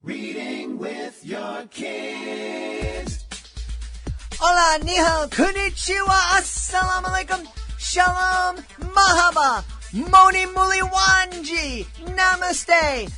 Reading with your kids. Hola, ni hao, konnichiwa, assalamu alaikum, shalom, mahaba, moni muli wanji, namaste,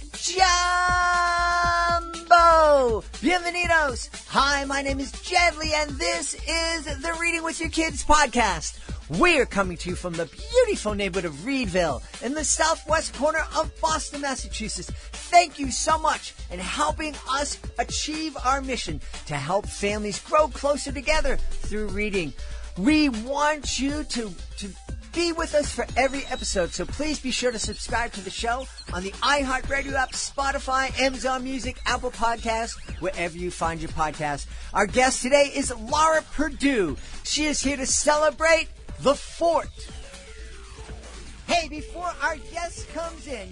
jambo, bienvenidos. Hi, my name is Jedley, and this is the Reading with Your Kids podcast. We're coming to you from the beautiful neighborhood of Reedville in the southwest corner of Boston, Massachusetts. Thank you so much in helping us achieve our mission to help families grow closer together through reading. We want you to be with us for every episode, so please be sure to subscribe to the show on the iHeartRadio app, Spotify, Amazon Music, Apple Podcasts, wherever you find your podcast. Our guest today is Laura Perdew. She is here to celebrate the Fort. Hey, before our guest comes in,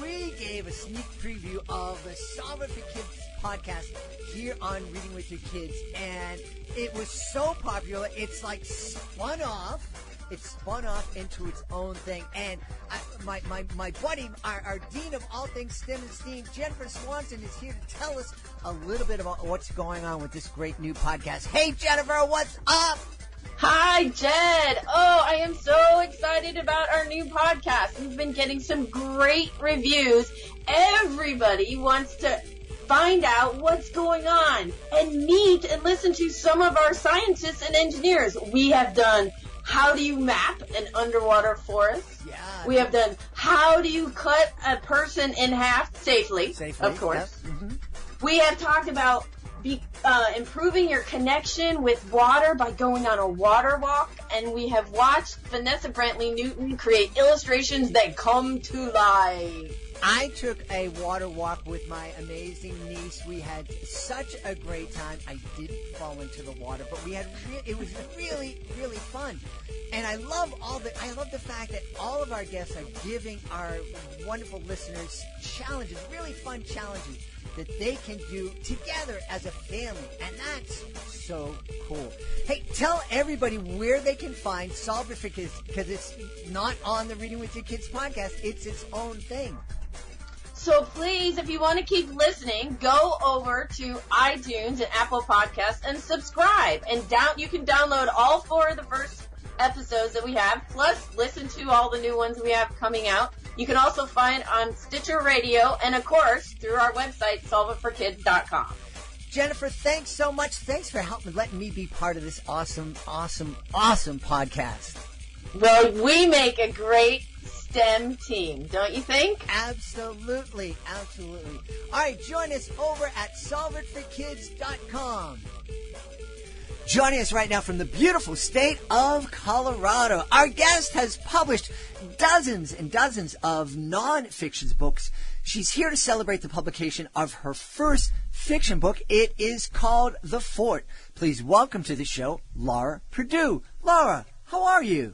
we gave a sneak preview of the Solve It for Kids podcast here on Reading with Your Kids, and it was so popular, it's like spun off. It spun off into its own thing. And my buddy, our dean of all things STEM and STEAM, Jennifer Swanson, is here to tell us a little bit about what's going on with this great new podcast. Hey, Jennifer, what's up? Hi, Jed. Oh, I am so excited about our new podcast. We've been getting some great reviews. Everybody wants to find out what's going on and meet and listen to some of our scientists and engineers. We have done how do you map an underwater forest? Yeah. We have done how do you cut a person in half safely, of course. Yep. Mm-hmm. We have talked about improving your connection with water by going on a water walk, and we have watched Vanessa Brantley Newton create illustrations that come to life. I took a water walk with my amazing niece. We had such a great time. I didn't fall into the water, but it was really, really fun. And I love the fact that all of our guests are giving our wonderful listeners challenges, really fun challenges that they can do together as a family. And that's so cool. Hey, tell everybody where they can find Solve It for Kids, because it's not on the Reading with Your Kids podcast. It's its own thing. So please, if you want to keep listening, go over to iTunes and Apple Podcasts and subscribe. And you can download all 4 of the first episodes that we have, plus listen to all the new ones we have coming out. You can also find on Stitcher Radio and, of course, through our website, solveitforkids.com. Jennifer, thanks so much. Thanks for letting me be part of this awesome, awesome, awesome podcast. Well, we make a great STEM team, don't you think? Absolutely, absolutely. All right, join us over at solveitforkids.com. Joining us right now from the beautiful state of Colorado, our guest has published dozens and dozens of non-fiction books. She's here to celebrate the publication of her first fiction book. It is called The Fort. Please welcome to the show, Laura Perdew. Laura, how are you?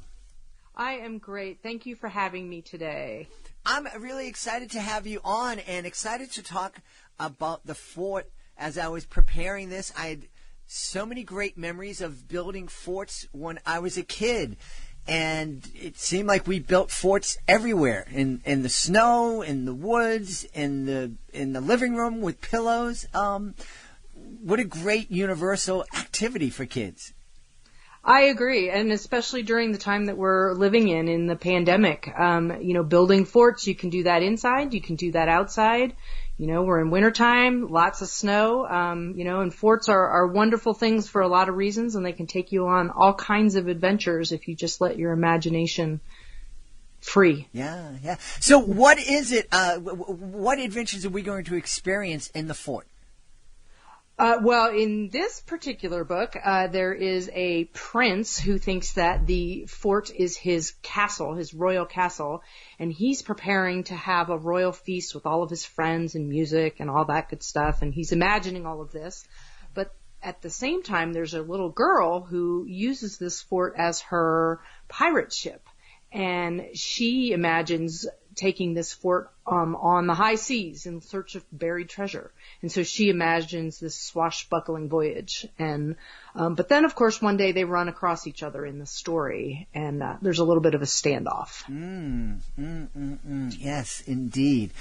I am great. Thank you for having me today. I'm really excited to have you on and excited to talk about The Fort. As I was preparing this, I had so many great memories of building forts when I was a kid. And it seemed like we built forts everywhere, in the snow, in the woods, in the living room with pillows. What a great universal activity for kids. I agree, and especially during the time that we're living in the pandemic. Building forts, you can do that inside, you can do that outside. We're in wintertime, lots of snow, and forts are wonderful things for a lot of reasons, and they can take you on all kinds of adventures if you just let your imagination free. Yeah. So what is it, what adventures are we going to experience in the fort? Well, in this particular book, there is a prince who thinks that the fort is his castle, his royal castle, and he's preparing to have a royal feast with all of his friends and music and all that good stuff, and he's imagining all of this. But at the same time, there's a little girl who uses this fort as her pirate ship, and she imagines taking this fort on the high seas in search of buried treasure. And so she imagines this swashbuckling voyage. And but then, of course, one day they run across each other in the story, and there's a little bit of a standoff. Yes, indeed.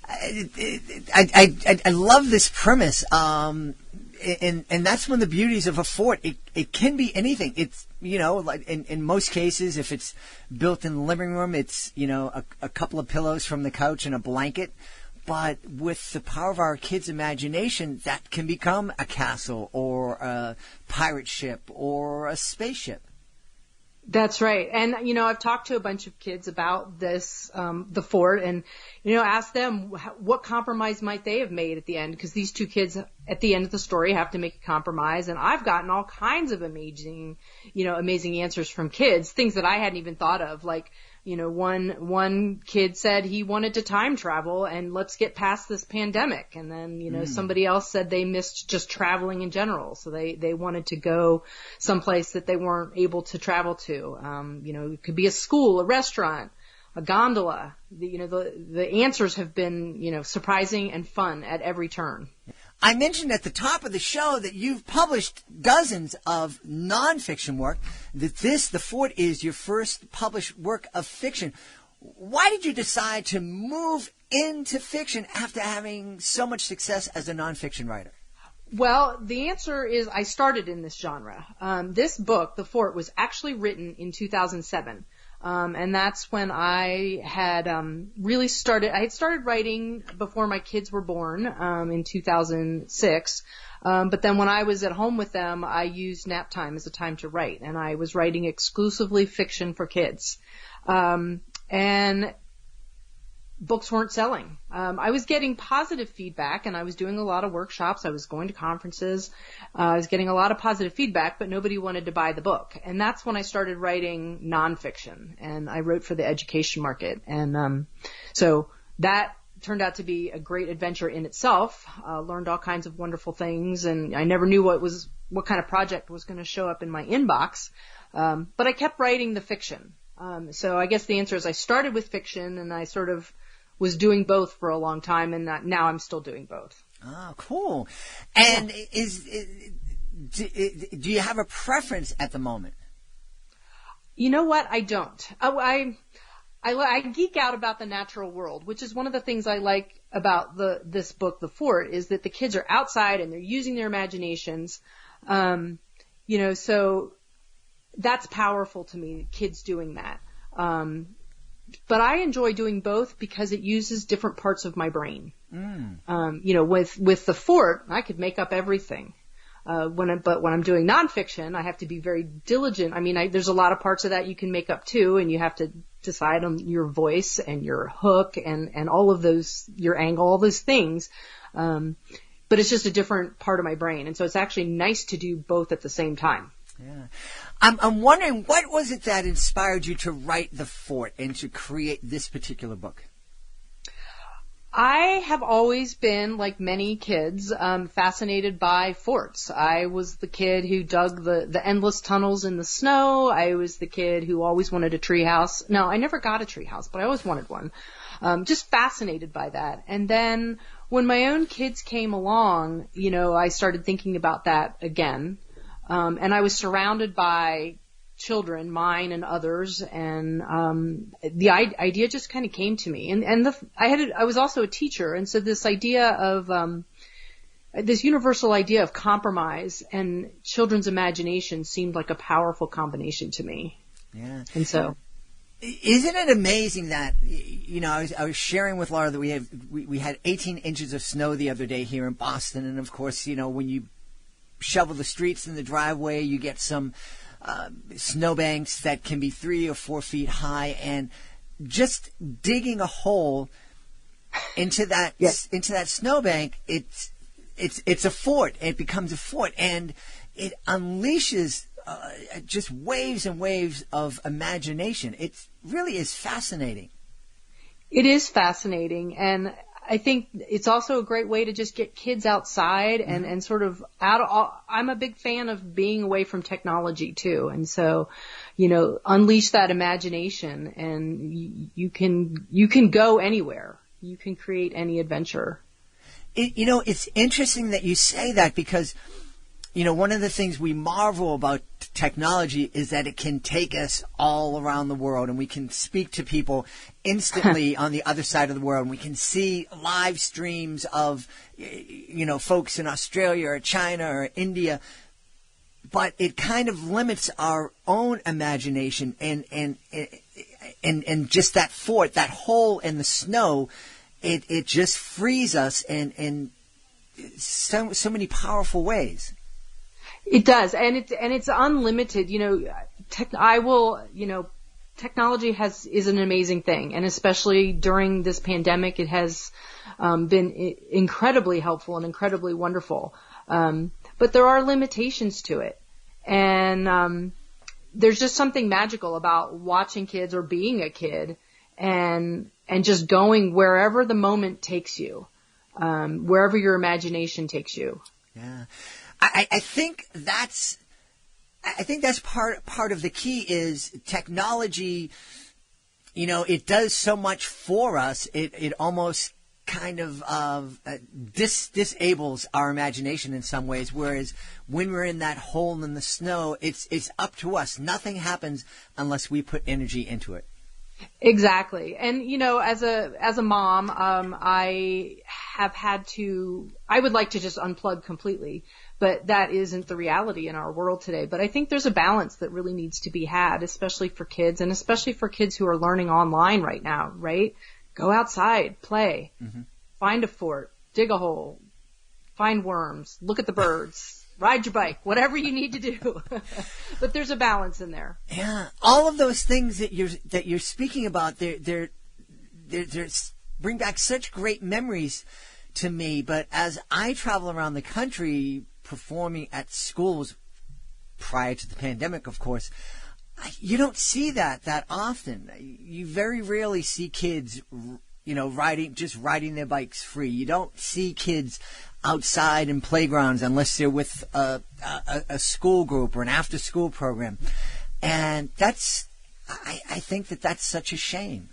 I love this premise. And that's one of the beauties of a fort. It can be anything. It's, like in most cases, if it's built in the living room, it's, a couple of pillows from the couch and a blanket. But with the power of our kids' imagination, that can become a castle or a pirate ship or a spaceship. That's right. And, I've talked to a bunch of kids about this, the fort, and, asked them what compromise might they have made at the end, because these two kids at the end of the story have to make a compromise. And I've gotten all kinds of amazing answers from kids, things that I hadn't even thought of. Like, one kid said he wanted to time travel and let's get past this pandemic. And then, somebody else said they missed just traveling in general. So they wanted to go someplace that they weren't able to travel to. It could be a school, a restaurant, a gondola. The answers have been, surprising and fun at every turn. I mentioned at the top of the show that you've published dozens of nonfiction work, that The Fort, is your first published work of fiction. Why did you decide to move into fiction after having so much success as a nonfiction writer? Well, the answer is I started in this genre. This book, The Fort, was actually written in 2007. And that's when I had really started. I had started writing before my kids were born in 2006. But then when I was at home with them, I used nap time as a time to write, and I was writing exclusively fiction for kids. And books weren't selling. I was getting positive feedback, and I was doing a lot of workshops. I was going to conferences. I was getting a lot of positive feedback, but nobody wanted to buy the book. And that's when I started writing nonfiction, and I wrote for the education market. And so that turned out to be a great adventure in itself. Learned all kinds of wonderful things, and I never knew what kind of project was going to show up in my inbox. But I kept writing the fiction. So I guess the answer is I started with fiction, and I sort of was doing both for a long time, and now I'm still doing both. Oh, cool. And do you have a preference at the moment? You know what? I don't. I geek out about the natural world, which is one of the things I like about this book, The Fort, is that the kids are outside and they're using their imaginations. So that's powerful to me, kids doing that. But I enjoy doing both because it uses different parts of my brain. With The Fort, I could make up everything. But when I'm doing nonfiction, I have to be very diligent. I mean, there's a lot of parts of that you can make up too, and you have to decide on your voice and your hook and all of those, your angle, all those things. But it's just a different part of my brain. And so it's actually nice to do both at the same time. Yeah. I'm wondering, what was it that inspired you to write The Fort and to create this particular book? I have always been, like many kids, fascinated by forts. I was the kid who dug the endless tunnels in the snow. I was the kid who always wanted a treehouse. No, I never got a treehouse, but I always wanted one. Just fascinated by that. And then when my own kids came along, I started thinking about that again. And I was surrounded by children, mine and others, and the idea just kind of came to me. And I was also a teacher, and so this idea of this universal idea of compromise and children's imagination seemed like a powerful combination to me. Yeah. And so, isn't it amazing that I was sharing with Laura that we had 18 inches of snow the other day here in Boston, and of course, when you shovel the streets in the driveway, you get some snowbanks that can be 3 or 4 feet high, and just digging a hole into that into that snowbank, it's a fort. It becomes a fort, and it unleashes just waves and waves of imagination. It really is fascinating. It is fascinating, and I think it's also a great way to just get kids outside and sort of I'm a big fan of being away from technology too. And so, unleash that imagination, and you can go anywhere. You can create any adventure. It's interesting that you say that, because, one of the things we marvel about technology is that it can take us all around the world, and we can speak to people instantly on the other side of the world. And we can see live streams of, folks in Australia or China or India. But it kind of limits our own imagination, and just that fort, that hole in the snow, it just frees us in so many powerful ways. It does, and it's unlimited. Technology is an amazing thing, and especially during this pandemic, it has been incredibly helpful and incredibly wonderful. But there are limitations to it, and there's just something magical about watching kids or being a kid, and just going wherever the moment takes you, wherever your imagination takes you. Yeah. I think that's part of the key is technology. It does so much for us. It almost kind of disables our imagination in some ways. A when we're in that hole in the snow, it's up to us. Nothing happens unless we put energy into it. Exactly. And, as a mom, I would like to just unplug completely, but that isn't the reality in our world today. But I think there's a balance that really needs to be had, especially for kids, and especially for kids who are learning online right now, right? Go outside, play, find a fort, dig a hole, find worms, look at the birds, ride your bike, whatever you need to do. But there's a balance in there. Yeah, all of those things that you're speaking about, they're bring back such great memories to me. But as I travel around the country performing at schools prior to the pandemic, of course, you don't see that often. You very rarely see kids, riding their bikes free. You don't see kids outside in playgrounds unless they're with a school group or an after-school program. And I think that's such a shame.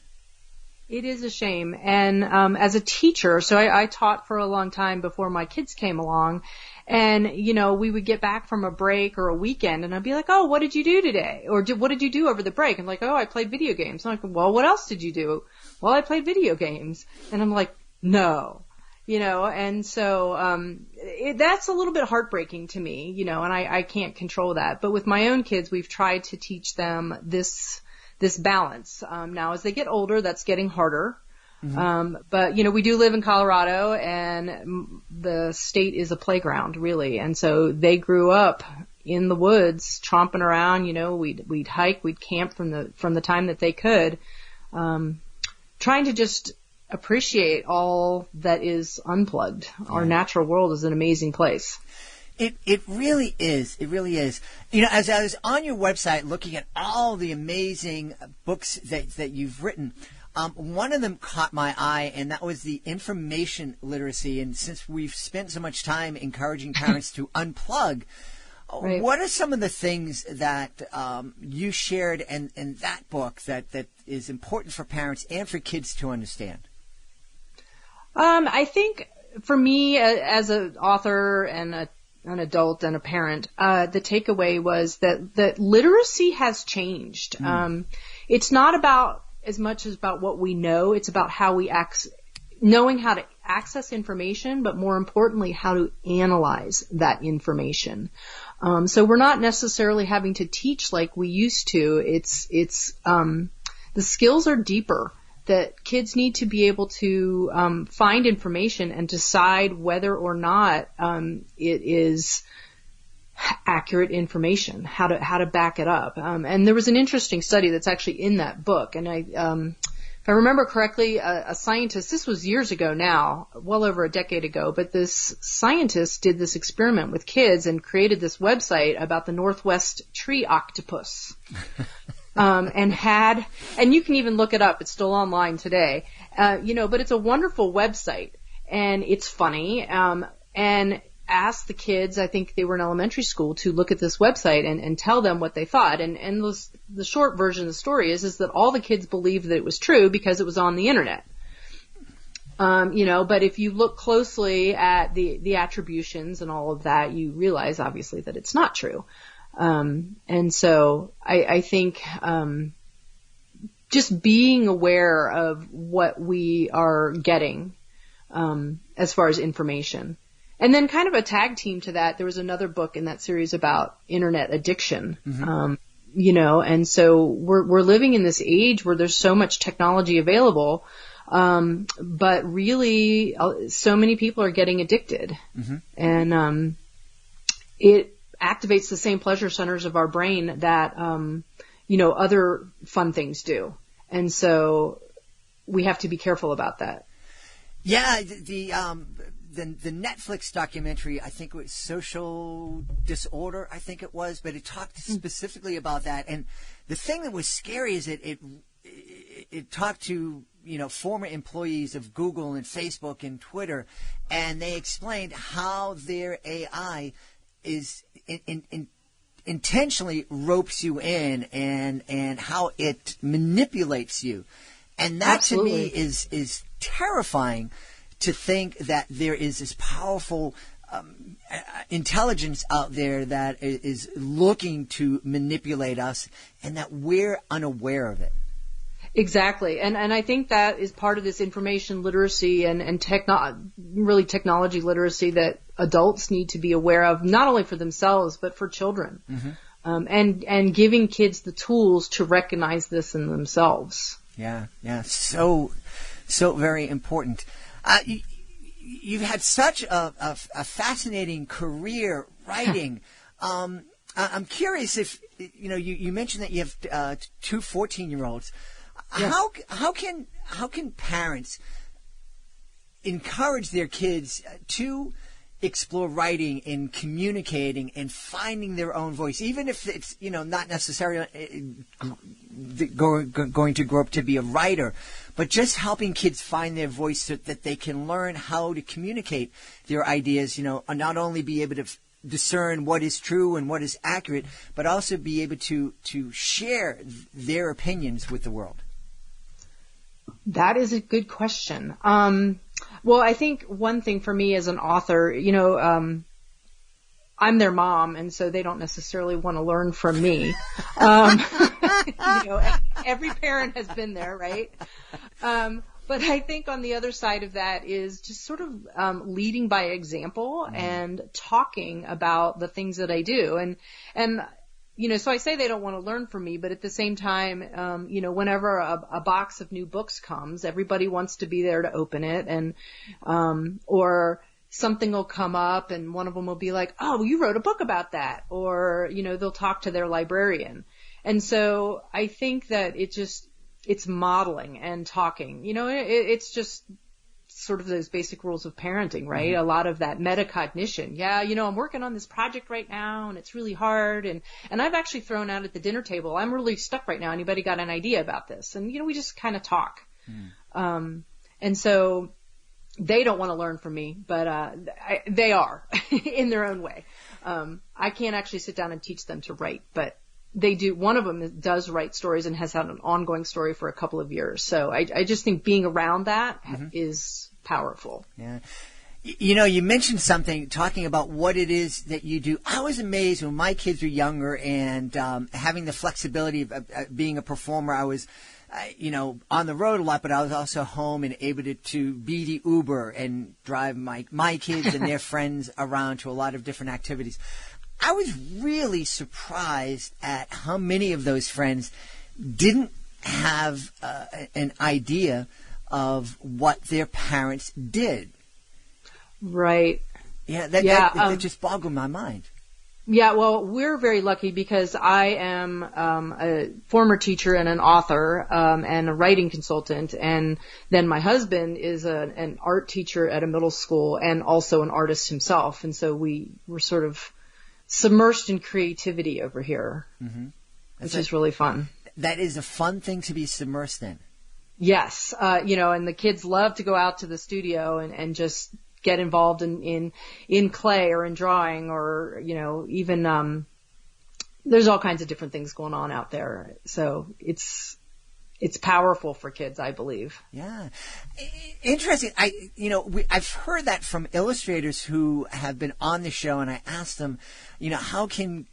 It is a shame. And as a teacher, so I taught for a long time before my kids came along. And, we would get back from a break or a weekend and I'd be like, oh, what did you do today? Or what did you do over the break? I'm like, oh, I played video games. I'm like, well, what else did you do? Well, I played video games. And I'm like, no, and so, that's a little bit heartbreaking to me, and I can't control that. But with my own kids, we've tried to teach them this balance. Now as they get older, that's getting harder. But, we do live in Colorado, and the state is a playground, really. And so they grew up in the woods, tromping around, we'd hike, we'd camp from the time that they could, trying to just appreciate all that is unplugged. Yeah. Our natural world is an amazing place. It really is. It really is. As I was on your website looking at all the amazing books that you've written, one of them caught my eye, and that was the information literacy. And since we've spent so much time encouraging parents to unplug, right, what are some of the things that you shared in that book that is important for parents and for kids to understand? I think for me, as an author and an adult and a parent, the takeaway was that literacy has changed. It's not about as much as about what we know. It's about how we knowing how to access information, but more importantly, how to analyze that information. So we're not necessarily having to teach like we used to. It's the skills are deeper, that kids need to be able to find information and decide whether or not it is accurate information, how to back it up. And there was an interesting study that's actually in that book. And if I remember correctly, a scientist, this was years ago now, well over a decade ago, but this scientist did this experiment with kids and created this website about the Northwest tree octopus. And you can even look it up. It's still online today. But it's a wonderful website, and it's funny. And asked the kids, I think they were in elementary school, to look at this website and tell them what they thought. And the short version of the story is that all the kids believed that it was true because it was on the internet. But if you look closely at the attributions and all of that, you realize obviously that it's not true. And so I think, just being aware of what we are getting, as far as information. And then kind of a tag team to that, there was another book in that series about internet addiction. And so we're living in this age where there's so much technology available, but really so many people are getting addicted. And it activates the same pleasure centers of our brain that other fun things do. And so we have to be careful about that. Yeah, the Netflix documentary, I think it was Social Disorder, I think it was, but it talked specifically about that. And the thing that was scary is it talked to, former employees of Google and Facebook and Twitter, and they explained how their AI is intentionally ropes you in and how it manipulates you. And that Absolutely. to me is terrifying, to think that there is this powerful intelligence out there that is looking to manipulate us and that we're unaware of it. Exactly. And I think that is part of this information literacy and technology literacy that adults need to be aware of, not only for themselves, but for children. And giving kids the tools to recognize this in themselves. Yeah. So very important. You've had such a fascinating career writing. I'm curious if, you mentioned that you have two 14-year-olds. Yes. How can parents encourage their kids to explore writing and communicating and finding their own voice, even if it's not necessarily going to grow up to be a writer, but just helping kids find their voice so that they can learn how to communicate their ideas, and not only be able to discern what is true and what is accurate, but also be able to share their opinions with the world. That is a good question. Well, I think one thing for me as an author, I'm their mom, and so they don't necessarily want to learn from me. Every parent has been there, right? But I think on the other side of that is just sort of leading by example and talking about the things that I do. And so I say they don't want to learn from me, but at the same time, whenever a box of new books comes, everybody wants to be there to open it, and or something will come up and one of them will be like, oh, you wrote a book about that, or they'll talk to their librarian. And so I think that it's modeling and talking. It's just sort of those basic rules of parenting, right? A lot of that metacognition. Yeah, I'm working on this project right now and it's really hard. And I've actually thrown out at the dinner table, I'm really stuck right now. Anybody got an idea about this? And, we just kind of talk. And so they don't want to learn from me, but they are in their own way. I can't actually sit down and teach them to write, but they do. One of them does write stories and has had an ongoing story for a couple of years. So I just think being around that is powerful. Yeah. You mentioned something talking about what it is that you do. I was amazed when my kids were younger and having the flexibility of being a performer. I was, on the road a lot, but I was also home and able to be the Uber and drive my kids and their friends around to a lot of different activities. I was really surprised at how many of those friends didn't have an idea of what their parents did. Right. Yeah, that just boggled my mind. Yeah, well, we're very lucky because I am a former teacher and an author and a writing consultant, and then my husband is an art teacher at a middle school and also an artist himself, and so we were sort of submersed in creativity over here, which is really fun. That is a fun thing to be submersed in. Yes, and the kids love to go out to the studio and just get involved in clay or in drawing or, even, there's all kinds of different things going on out there. So it's powerful for kids, I believe. Yeah. Interesting. I've heard that from illustrators who have been on the show, and I asked them, how can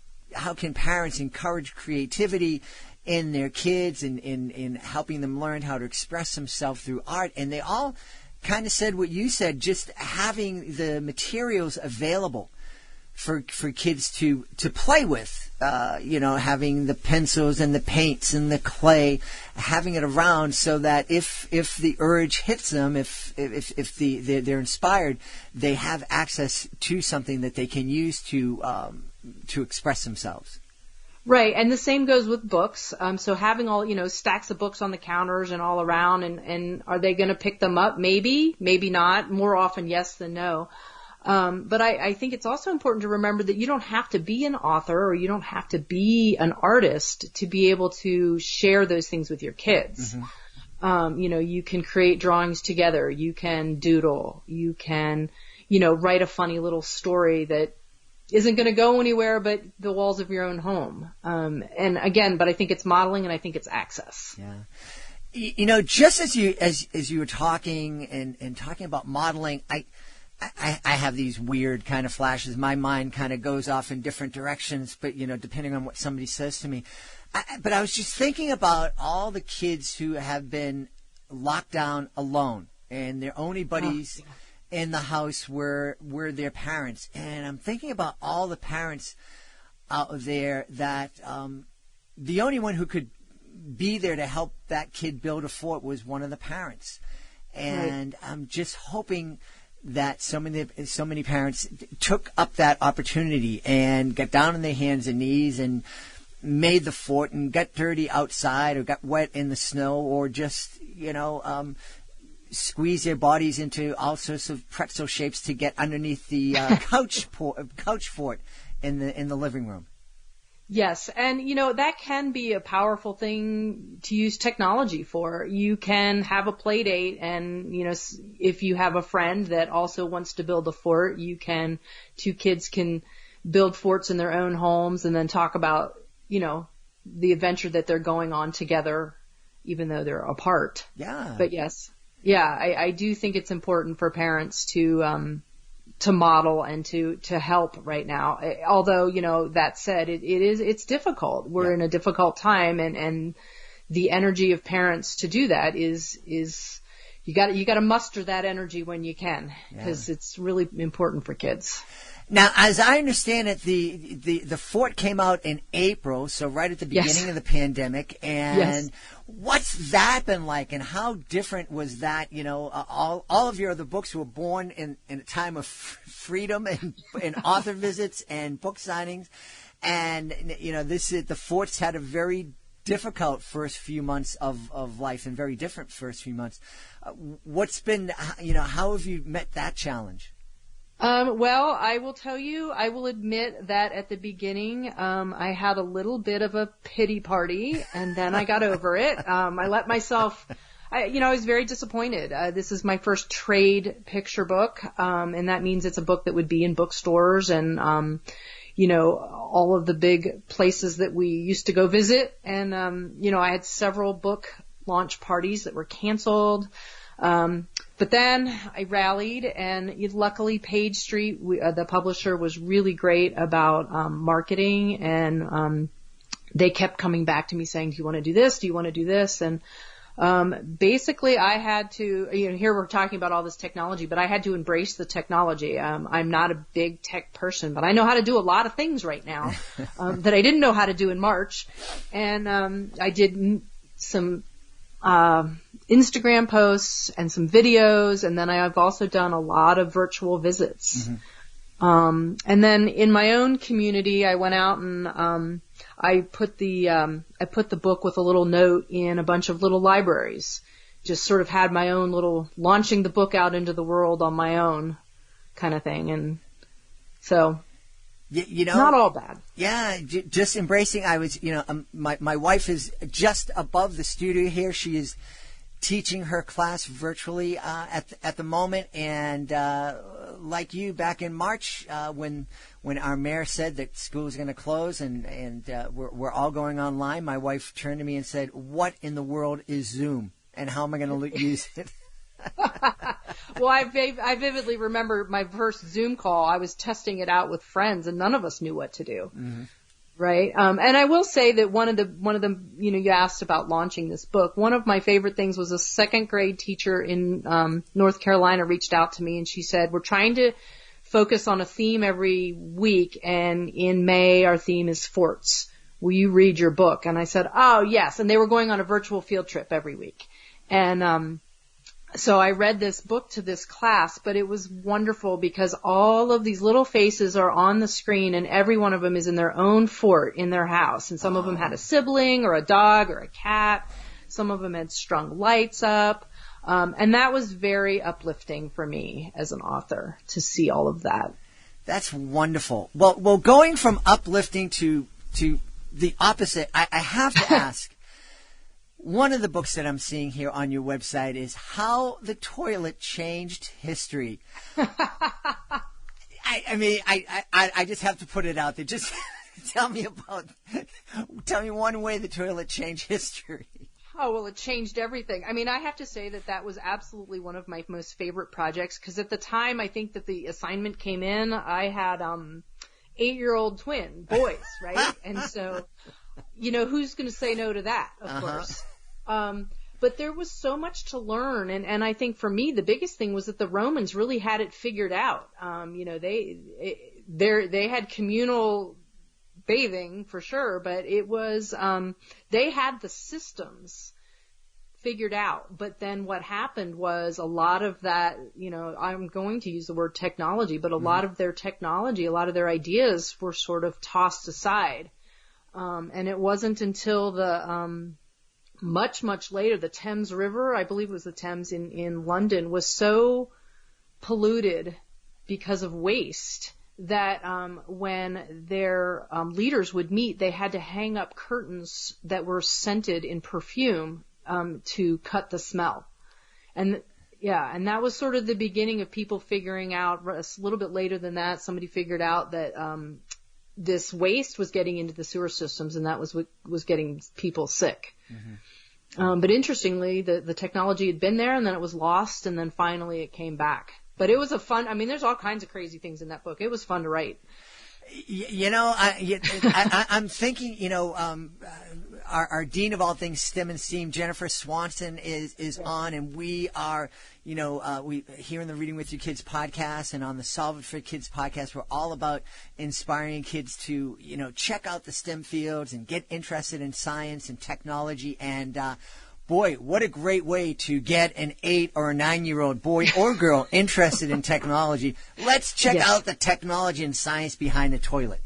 parents encourage creativity in their kids and in helping them learn how to express themselves through art. And they all kind of said what you said, just having the materials available for kids to play with, having the pencils and the paints and the clay, having it around so that if the urge hits them, if they're inspired, they have access to something that they can use to express themselves. Right, and the same goes with books. So having all, stacks of books on the counters and all around, and are they going to pick them up? Maybe, maybe not. More often, yes than no. But I think it's also important to remember that you don't have to be an author or you don't have to be an artist to be able to share those things with your kids. Mm-hmm. You can create drawings together. You can doodle. You can, write a funny little story that isn't going to go anywhere but the walls of your own home. And again, but I think it's modeling and I think it's access. Yeah. Just as you were talking and talking about modeling, I have these weird kind of flashes. My mind kind of goes off in different directions, but, depending on what somebody says to me. But I was just thinking about all the kids who have been locked down alone and their only buddies in the house were their parents. And I'm thinking about all the parents out there that the only one who could be there to help that kid build a fort was one of the parents. And I'm just hoping that so many parents took up that opportunity and got down on their hands and knees and made the fort and got dirty outside or got wet in the snow or just, squeeze their bodies into all sorts of pretzel shapes to get underneath the couch fort in the living room. Yes, and that can be a powerful thing to use technology for. You can have a play date and, if you have a friend that also wants to build a fort, two kids can build forts in their own homes and then talk about, the adventure that they're going on together, even though they're apart. Yeah. But yes. Yeah, I do think it's important for parents to model and to help right now. Although, that said, it's difficult. We're in a difficult time and the energy of parents to do that is you got to muster that energy when you can because it's really important for kids. Now, as I understand it, the fort came out in April, so right at the beginning of the pandemic. And what's that been like, and how different was that? All of your other books were born in a time of freedom and author visits and book signings, and the forts had a very difficult first few months of life and very different first few months. What's been, how have you met that challenge? Well, I will tell you, I will admit that at the beginning, I had a little bit of a pity party and then I got over it. I let myself, I was very disappointed. This is my first trade picture book. And that means it's a book that would be in bookstores and, all of the big places that we used to go visit. And, I had several book launch parties that were canceled. But then I rallied and luckily Page Street, the publisher, was really great about marketing and they kept coming back to me saying, do you want to do this? Do you want to do this? And basically I had to, here we're talking about all this technology, but I had to embrace the technology. I'm not a big tech person, but I know how to do a lot of things right now that I didn't know how to do in March. And I did some Instagram posts and some videos, and then I've also done a lot of virtual visits. Mm-hmm. And then in my own community, I went out and I put the book with a little note in a bunch of little libraries. Just sort of had my own little launching the book out into the world on my own kind of thing, and so. Not all bad. Yeah, just embracing. I was, my wife is just above the studio here. She is teaching her class virtually at the moment, and like you, back in March, when our mayor said that school was going to close and we're all going online, my wife turned to me and said, "What in the world is Zoom, and how am I going to use it?" Well, I vividly remember my first Zoom call. I was testing it out with friends, and none of us knew what to do. Mm-hmm. right? And I will say that one of the, you asked about launching this book. One of my favorite things was a second grade teacher in, North Carolina reached out to me and she said, we're trying to focus on a theme every week. And in May, our theme is forts. Will you read your book? And I said, oh yes. And they were going on a virtual field trip every week. And, so I read this book to this class, but it was wonderful because all of these little faces are on the screen and every one of them is in their own fort in their house. And some of them had a sibling or a dog or a cat. Some of them had strung lights up. And that was very uplifting for me as an author to see all of that. That's wonderful. Well, going from uplifting to the opposite, I have to ask, one of the books that I'm seeing here on your website is How the Toilet Changed History. I just have to put it out there. Just tell me one way the toilet changed history. Oh, well, it changed everything. I mean, I have to say that was absolutely one of my most favorite projects because at the time I think that the assignment came in, I had 8-year-old twin boys, right? And so, who's going to say no to that, of course. But there was so much to learn. And I think for me, the biggest thing was that the Romans really had it figured out. They had communal bathing for sure, but it was, they had the systems figured out. But then what happened was a lot of that, I'm going to use the word technology, but a lot of their technology, a lot of their ideas were sort of tossed aside. And it wasn't until the, much, much later, the Thames River, I believe it was the Thames in London, was so polluted because of waste that when their leaders would meet, they had to hang up curtains that were scented in perfume to cut the smell. And that was sort of the beginning of people figuring out, a little bit later than that, somebody figured out that this waste was getting into the sewer systems, and that was what was getting people sick. Mm-hmm. But interestingly, the technology had been there, and then it was lost, and then finally it came back. But it was there's all kinds of crazy things in that book. It was fun to write. I'm thinking, our Dean of all things STEM and STEAM, Jennifer Swanson, is on, and we are, we here in the Reading with Your Kids podcast and on the Solve It for Kids podcast, we're all about inspiring kids to, check out the STEM fields and get interested in science and technology. And boy, what a great way to get an 8 or a 9-year-old boy or girl interested in technology. Let's check out the technology and science behind the toilet.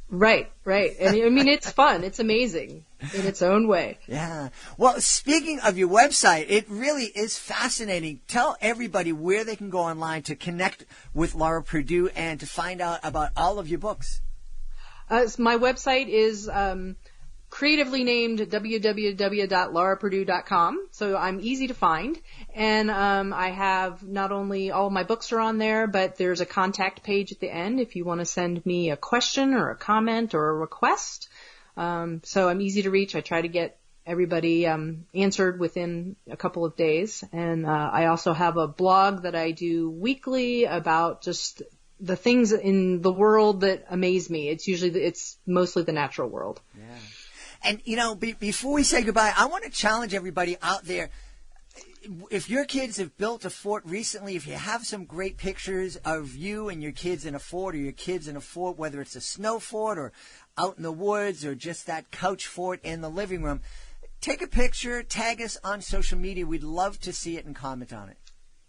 Right. And it's fun. It's amazing in its own way. Yeah. Well, speaking of your website, it really is fascinating. Tell everybody where they can go online to connect with Laura Perdew and to find out about all of your books. My website is creatively named www.lauraperdew.com. So I'm easy to find. And I have not only all my books are on there, but there's a contact page at the end if you want to send me a question or a comment or a request. So I'm easy to reach. I try to get everybody answered within a couple of days. And I also have a blog that I do weekly about just the things in the world that amaze me. It's mostly the natural world. Yeah. And, before we say goodbye, I want to challenge everybody out there. If your kids have built a fort recently, if you have some great pictures of you and your kids in a fort or your kids in a fort, whether it's a snow fort or out in the woods or just that couch fort in the living room, take a picture, tag us on social media. We'd love to see it and comment on it.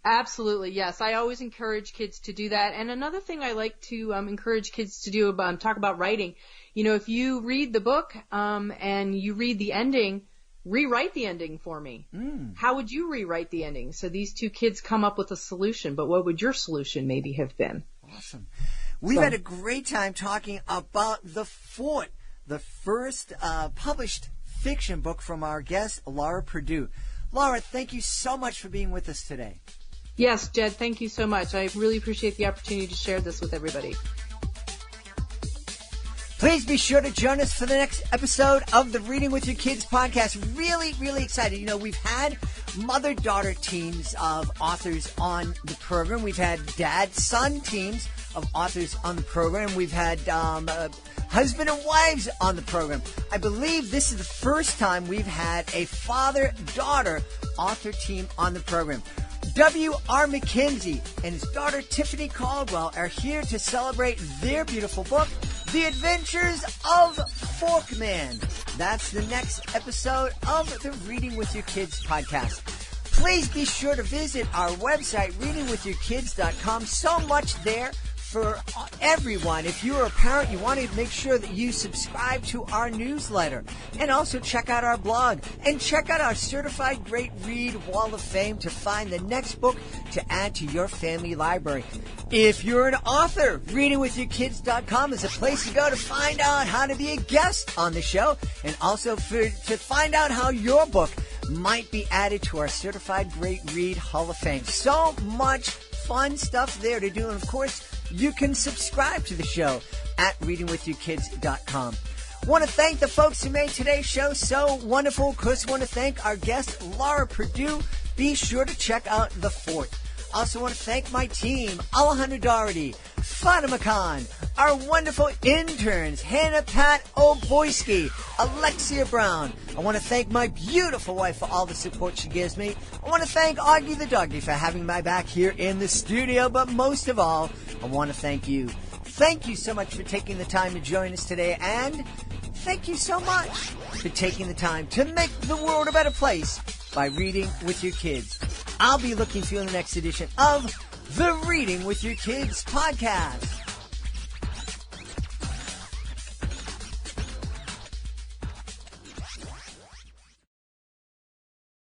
Absolutely, yes. I always encourage kids to do that. And another thing I like to encourage kids to do talk about writing. If you read the book and you read the ending, rewrite the ending for me. How would you rewrite the ending? So these two kids come up with a solution, but what would your solution maybe have been? Awesome. We've had a great time talking about The Fort, the first published fiction book from our guest, Laura Perdew. Laura, thank you so much for being with us today. Yes, Jed, thank you so much. I really appreciate the opportunity to share this with everybody. Please be sure to join us for the next episode of the Reading with Your Kids podcast. Really, really excited. We've had mother-daughter teams of authors on the program. We've had dad-son teams of authors on the program. We've had husband and wives on the program. I believe this is the first time we've had a father-daughter author team on the program. W.R. McKenzie and his daughter Tiffany Caldwell are here to celebrate their beautiful book, The Adventures of Forkman. That's the next episode of the Reading with Your Kids podcast. Please be sure to visit our website, readingwithyourkids.com. So much there for everyone. If you're a parent, you want to make sure that you subscribe to our newsletter. And also check out our blog. And check out our Certified Great Read Wall of Fame to find the next book to add to your family library. If you're an author, readingwithyourkids.com is a place to go to find out how to be a guest on the show. And also to find out how your book might be added to our Certified Great Read Hall of Fame. So much fun stuff there to do. And of course, you can subscribe to the show at readingwithyourkids.com. Want to thank the folks who made today's show so wonderful. Of course, want to thank our guest, Laura Perdew. Be sure to check out The Fort. Also want to thank my team, Alejandro Doherty, Fatima Khan, our wonderful interns, Hannah Pat Oboyski, Alexia Brown. I want to thank my beautiful wife for all the support she gives me. I want to thank Augie the doggy for having my back here in the studio. But most of all, I want to thank you. Thank you so much for taking the time to join us today. And thank you so much for taking the time to make the world a better place by reading with your kids. I'll be looking for you in the next edition of the Reading with Your Kids podcast.